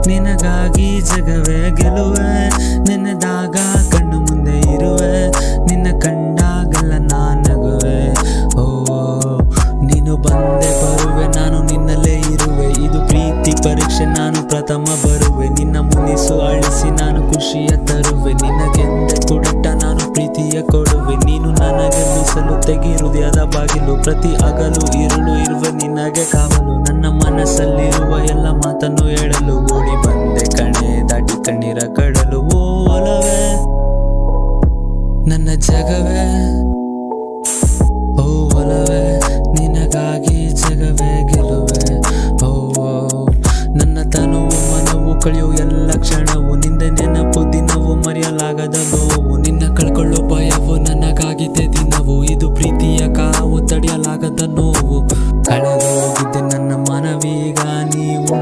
ನಿನಗಾಗಿ ಜಗವೇ ಗೆಲುವೆ, ನೆನೆದಾಗ ಕಣ್ಣು ಮುಂದೆ ಇರುವೆ, ನಿನ್ನ ಕಂಡಾಗೆಲ್ಲ ನಾನಗುವೆ. ಓ ನೀನು ಬಂದೆ ಬರುವೆ, ನಾನು ನಿನ್ನಲ್ಲೇ ಇರುವೆ, ಇದು ಪ್ರೀತಿ ಪರೀಕ್ಷೆ, ನಾನು ಪ್ರಥಮ ಬರುವೆ, ನಿನ್ನ ಮುನಿಸು ಅಳಿಸಿ ನಾನು ಖುಷಿಯ ತರುವೆ, ನಿನಗೆಂದೆ ಕುಡಿಟ ನಾನು ಪ್ರೀತಿಯ ಕೊಡುವೆ, ನೀನು ನನಗೆ ಮೀಸಲು ತೆಗಿ ಹೃದಯದ ಬಾಗಿಲು, ಪ್ರತಿ ಹಗಲು ಇರುಳು ಇರುವೆ ನಿನಗೆ ಕಾವಲು, ನನ್ನ ಮನಸ್ಸಲ್ಲಿರುವ ಎಲ್ಲ ಮಾತನ್ನು ಹೇಳಲು ಓಡಿ ಬಂದೆ ಕಣೆ ದಾಟಿ ಕಣ್ಣೀರ ಕಡಲು. ಓ ಒಲವೇ ನನ್ನ ಜಗವೇ, ಓ ಒಲವೇ ನಿನಗಾಗಿ ಜಗವೇ ಗೆಲುವೆ. ಓ ನನ್ನ ತನುವು ಮನವು ಕಳೆಯೋ